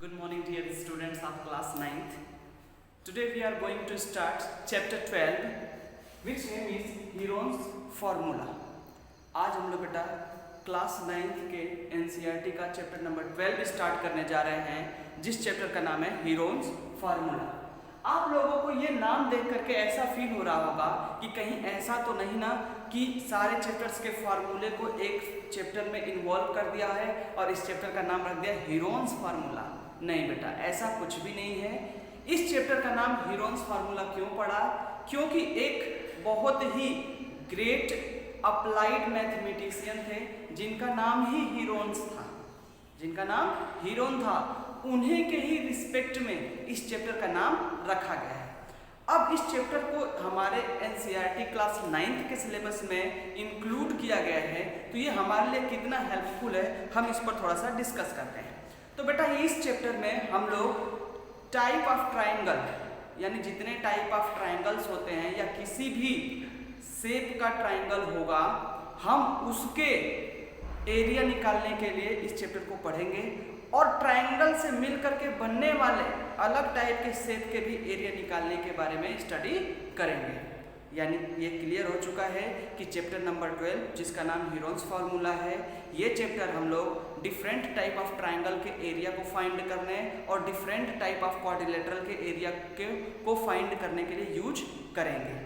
Good morning dear students of class 9th. Today we are going to start chapter 12 which name is Heron's formula. आज हम लोग बेटा class 9th के NCERT का chapter number 12 start करने जा रहे हैं जिस चैप्टर का नाम है हीरोन्स फार्मूला। आप लोगों को ये नाम देख करके ऐसा फील हो रहा होगा कि कहीं ऐसा तो नहीं ना कि सारे चैप्टर्स के फार्मूले को एक चैप्टर में इन्वॉल्व कर दिया है और इस चैप्टर का नाम रख दिया हीरोन्स फार्मूला। नहीं बेटा, ऐसा कुछ भी नहीं है। इस चैप्टर का नाम हीरोन्स फार्मूला क्यों पड़ा? क्योंकि एक बहुत ही ग्रेट अप्लाइड मैथमेटिशियन थे जिनका नाम ही हीरोन्स था, जिनका नाम हीरोन था, उन्हीं के ही रिस्पेक्ट में इस चैप्टर का नाम रखा गया है। अब इस चैप्टर को हमारे एनसीईआरटी क्लास 9th के सिलेबस में इंक्लूड किया गया है, तो ये हमारे लिए कितना हेल्पफुल है हम इस पर थोड़ा सा डिस्कस करते हैं। तो बेटा इस चैप्टर में हम लोग टाइप ऑफ ट्राइंगल यानी जितने टाइप ऑफ ट्राइंगल्स होते हैं या किसी भी शेप का ट्राइंगल होगा हम उसके एरिया निकालने के लिए इस चैप्टर को पढ़ेंगे और ट्राइंगल से मिल करके बनने वाले अलग टाइप के शेप के भी एरिया निकालने के बारे में स्टडी करेंगे। यानी ये क्लियर हो चुका है कि चैप्टर नंबर 12 जिसका नाम हीरोन्स फार्मूला है, ये चैप्टर हम लोग डिफरेंट टाइप ऑफ ट्राइंगल के एरिया को फाइंड करने और डिफरेंट टाइप ऑफ क्वाड्रिलेटरल के एरिया को फाइंड करने के लिए यूज करेंगे।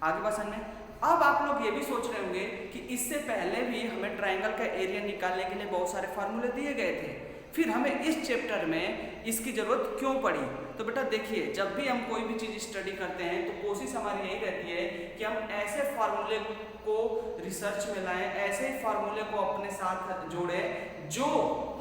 आगे बात समझ में। अब आप लोग ये भी सोच रहे होंगे कि इससे पहले भी हमें ट्राइंगल का एरिया निकालने के लिए बहुत सारे फार्मूले दिए गए थे, फिर हमें इस चैप्टर में इसकी ज़रूरत क्यों पड़ी? तो बेटा देखिए, जब भी हम कोई भी चीज़ स्टडी करते हैं तो कोशिश हमारी यही रहती है कि हम ऐसे फार्मूले को रिसर्च में लाएं, ऐसे फार्मूले को अपने साथ जोड़ें जो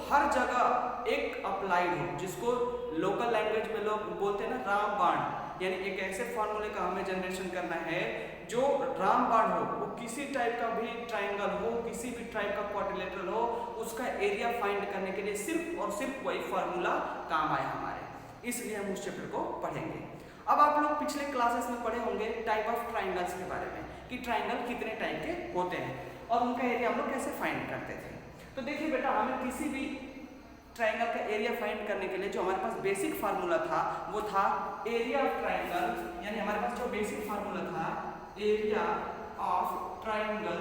हर जगह एक अप्लाइड हो, जिसको लोकल लैंग्वेज में लोग बोलते हैं ना रामबाण। यानी एक ऐसे फार्मूले का हमें जनरेशन करना है जो रामबाण हो, वो किसी टाइप का भी ट्राइंगल हो, किसी भी टाइप का क्वाड्रिलेटरल हो, उसका एरिया फाइंड करने के लिए सिर्फ और सिर्फ वही फार्मूला काम आए हमारे। इसलिए हम उस चैप्टर को पढ़ेंगे। अब आप लोग पिछले क्लासेस में पढ़े होंगे टाइप ऑफ ट्राइंगल्स के बारे में कि ट्राइंगल कितने टाइप के होते हैं और उनका एरिया हम लोग कैसे फाइंड करते थे। तो देखिए बेटा, हमें किसी भी ट्राइंगल का एरिया फाइंड करने के लिए जो हमारे पास बेसिक फार्मूला था वो था एरिया ऑफ ट्राइंगल। यानी हमारे पास जो बेसिक फार्मूला था area of triangle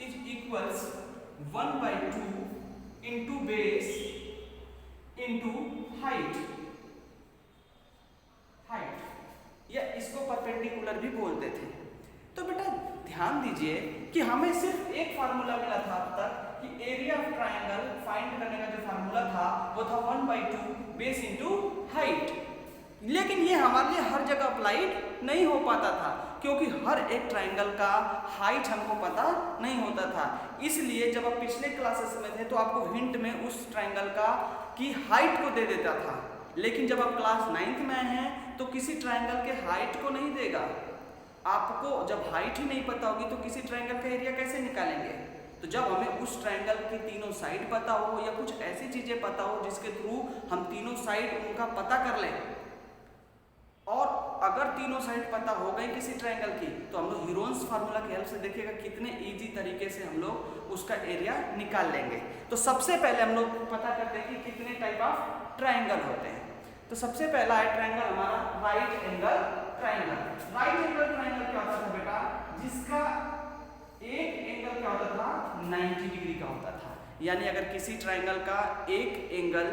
is equals 1/2 into base into height. या इसको परपेंडिकुलर भी बोलते थे। तो बेटा ध्यान दीजिए कि हमें सिर्फ एक फार्मूला मिला था अब तक कि एरिया ऑफ ट्राइंगल फाइंड करने का जो फार्मूला था वो था 1/2 बेस इंटू हाइट। लेकिन ये हमारे लिए हर जगह अप्लाइड नहीं हो पाता था क्योंकि हर एक ट्राइंगल का हाइट हमको पता नहीं होता था। इसलिए जब आप पिछले क्लासेस में थे तो आपको हिंट में उस ट्राइंगल का की हाइट को दे देता था, लेकिन जब आप क्लास 9th में आए हैं तो किसी ट्राइंगल के हाइट को नहीं देगा। आपको जब हाइट ही नहीं पता होगी तो किसी ट्राइंगल का एरिया कैसे निकालेंगे? तो जब हमें उस ट्राइंगल की तीनों साइड पता हो या कुछ ऐसी चीजें पता हो जिसके थ्रू हम तीनों साइड उनका पता कर लें, और अगर तीनों साइड पता हो गई किसी ट्राइंगल की तो हम लोग हीरोन्स फार्मूला की हेल्प से देखिएगा कितने इजी तरीके से हम लोग उसका एरिया निकाल लेंगे। तो सबसे पहले हम लोग पता करते हैं कि कितने टाइप ऑफ ट्राइंगल होते हैं। तो सबसे पहला है ट्राइंगल हमारा right angle triangle. Right angle triangle क्या होता था बेटा? जिसका एक एंगल क्या होता था? 90 डिग्री का होता था। यानी अगर किसी ट्राइंगल का एक एंगल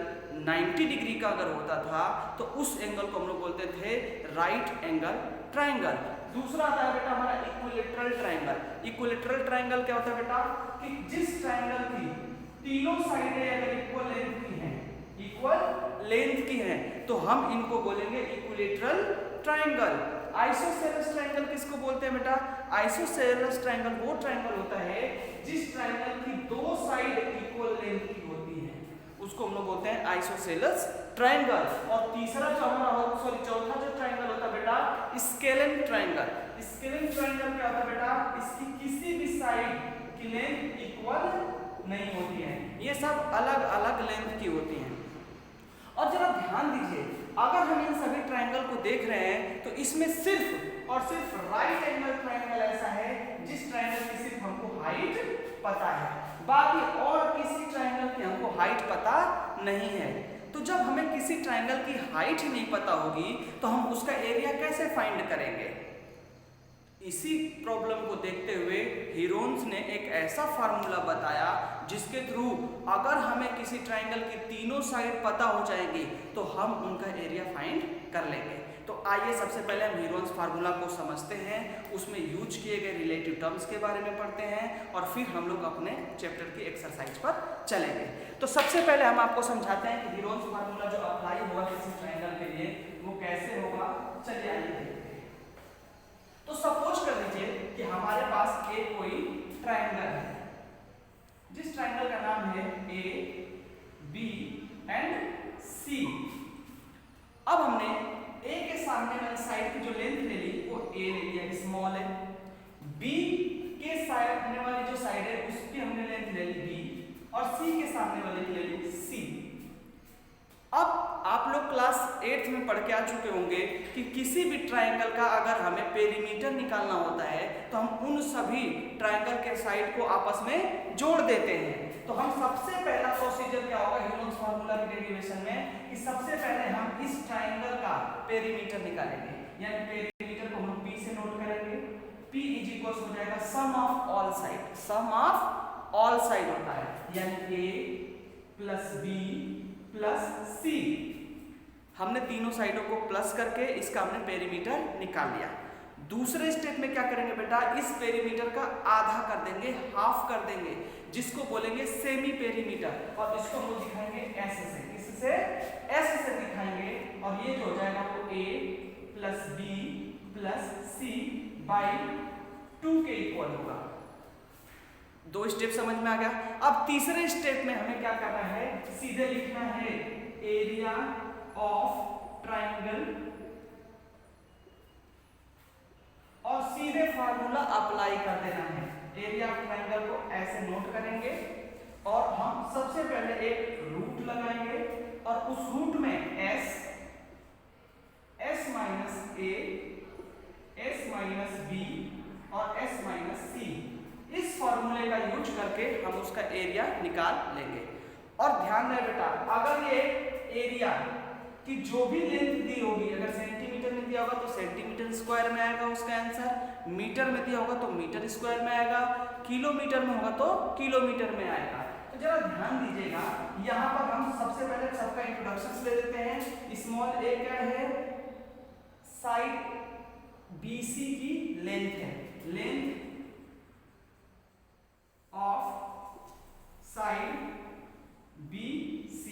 90 डिग्री का अगर होता था तो उस एंगल को हम लोग बोलते थे राइट एंगल ट्राइंगल। दूसरा आता है बेटा हमारा इक्विलेटरल ट्राइंगल। इक्विलेटरल ट्राइंगल क्या होता है बेटा? कि जिस ट्राइंगल की तीनों साइडें अगर इक्वल लेंथ की हैं, इक्वल लेंथ की हैं, तो हम इनको बोलेंगे इक्विलेटरल ट्राइंगल। आइसोसेलेस ट्राइंगल किसको बोलते हैं बेटा? आइसोसेलेस ट्राइंगल वो ट्राइंगल होता है जिस ट्राइंगल की दो साइड इक्वल लेंथ की होती है, उसको हम लोग बोलते हैं आइसोसेलेस ट्राइंगल। और तीसरा जो हमारा चौथा जो ट्राइंगल होता है बेटा स्केलेन ट्राइंगल। स्केलेन ट्राइंगल क्या होता है बेटा? इसकी किसी भी साइड की लेंथ इक्वल नहीं होती है, ये सब अलग अलग लेंथ की होती हैं। और जरा ध्यान दीजिए, अगर हम इन सभी ट्राइंगल को देख रहे हैं तो इसमें सिर्फ और सिर्फ राइट एंगल ट्राइंगल ऐसा है जिस ट्राइंगल की सिर्फ हमको हाइट पता है, बाकी और किसी ट्रायंगल की हमको हाइट पता नहीं है। तो जब हमें किसी ट्रायंगल की हाइट ही नहीं पता होगी तो हम उसका एरिया कैसे फाइंड करेंगे? इसी प्रॉब्लम को देखते हुए हीरोन्स ने एक ऐसा फार्मूला बताया जिसके थ्रू अगर हमें किसी ट्रायंगल की तीनों साइड पता हो जाएंगी तो हम उनका एरिया फाइंड कर लेंगे। तो आइए सबसे पहले हम हीरोन्स फार्मूला को समझते हैं, उसमें यूज किए गए रिलेटिव टर्म्स के बारे में पढ़ते हैं और फिर हम लोग अपने चैप्टर की एक्सरसाइज पर चलेंगे। तो सबसे पहले हम आपको समझाते हैं कि हीरोन्स फार्मूला जो अप्लाई हुआ किसी ट्रायंगल के लिए वो कैसे होगा। चलिए आइए देखते हैं। तो सपोज कर लीजिए कि हमारे पास एक कोई ट्रायंगल है, जिस ट्रायंगल का नाम है ए बी एंड सी। अब हमने ए के सामने वाली साइड की जो लेंथ ले ली वो ए ले लिया, स्मॉल है। बी के सामने वाली जो साइड है उसकी हमने लेंथ ले ली बी, और सी के सामने वाले की ले ली सी। अब आप लोग क्लास 8th में पढ़ के आ चुके होंगे कि किसी भी ट्रायंगल का अगर हमें पेरीमीटर निकालना होता है तो हम उन सभी ट्रायंगल के साइड को आपस में जोड़ देते हैं। तो हम सबसे पहला प्रोसीजर क्या होगा हीरोन्स फार्मूला के डेरिवेशन में कि सबसे पहले हम इस ट्रायंगल का पेरीमीटर निकालेंगे, यानी पेरीमीटर को हम P से नोट करेंगे। P इज इक्वल हो जाएगा sum of all side, sum of all side होता है, यानी A plus B plus C। हमने तीनों साइडों को प्लस करके इसका हमने पेरीमीटर निकाल लिया। दूसरे स्टेप में क्या करेंगे बेटा, इस पेरीमीटर का आधा कर देंगे, हाफ कर देंगे, जिसको बोलेंगे सेमी पेरीमीटर, और इसको हम दिखाएंगे S से। किससे? S से दिखाएंगे, और ये जो हो जाएगा वो A plus B plus C by 2 के इक्वल होगा। दो स्टेप समझ में आ गया। अब तीसरे स्टेप में हमें क्या करना है, सीधे लिखना है एरिया ऑफ ट्रायंगल, और सीधे फार्मूला अप्लाई कर देना है। एरिया ऑफ ट्रायंगल को ऐसे नोट करेंगे और हम सबसे पहले एक रूट लगाएंगे, और उस रूट में S minus A, S minus B और S माइनस C, इस फॉर्मूले का यूज करके हम उसका एरिया निकाल लेंगे। और ध्यान रहे बेटा, अगर ये एरिया की जो भी लेंथ दी होगी, अगर सेंटीमीटर में दिया होगा तो सेंटीमीटर स्क्वायर में आएगा उसका आंसर, मीटर में दिया होगा तो मीटर स्क्वायर में आएगा, किलोमीटर में होगा तो किलोमीटर में आएगा। तो जरा ध्यान दीजिएगा, यहाँ पर हम सबसे पहले सबका इंट्रोडक्शन ले लेते हैं। स्मॉल ए क्या है, साइड BC की लेंथ है, length of side BC।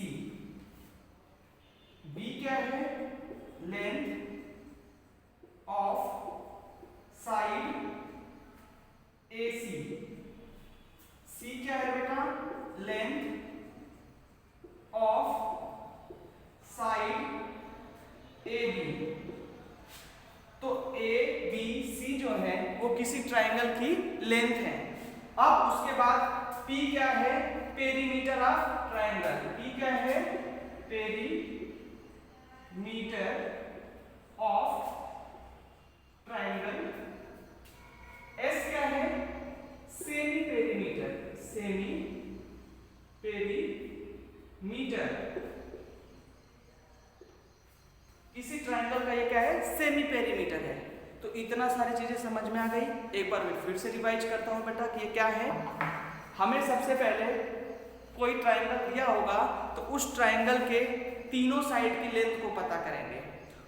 B क्या है, length of side AC। C क्या है बेटा, लेंथ ऑफ साइड AB। तो ABC जो है वो किसी ट्रायंगल की लेंथ है। अब उसके बाद P क्या है, पेरीमीटर ऑफ ट्रायंगल। P क्या है, पेरीमीटर ऑफ ट्रायंगल। S क्या है, सेमी पेरीमीटर, सेमी पेरीमीटर। किसी ट्रायंगल का ये क्या है, सेमी पेरीमीटर है। तो इतना सारी चीजें समझ में आ गई। एक बार मैं फिर से रिवाइज करता हूं बेटा कि ये क्या है। हमें सबसे पहले कोई ट्रायंगल दिया होगा तो उस ट्रायंगल के तीनों साइड की लेंथ को पता करेंगे।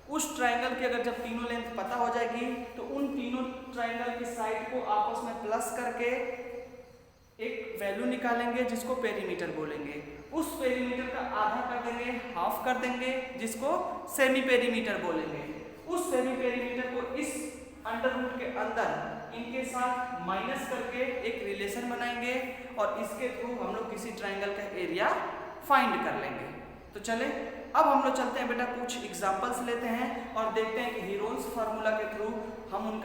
उस ट्रायंगल की अगर जब तीनों लेंथ पता हो जाएगी तो उन तीनों ट्रायंगल की साइड को आपस में प्लस करके एक वैल्यू निकालेंगे जिसको पेरीमीटर बोलेंगे। उस पेरीमीटर का आधा कर देंगे, हाफ कर देंगे, जिसको सेमी पेरीमीटर बोलेंगे। उस सेमी पेरीमीटर को इस अंडर रूट के अंदर इनके साथ माइनस करके एक रिलेशन बनाएंगे और इसके थ्रू हम लोग किसी ट्रायंगल का एरिया फाइंड कर लेंगे। तो चले अब हम लोग चलते हैं बेटा, कुछ एग्जांपल्स लेते हैं और देखते हैं कि हीरोन्स फार्मूला के थ्रू हम उनका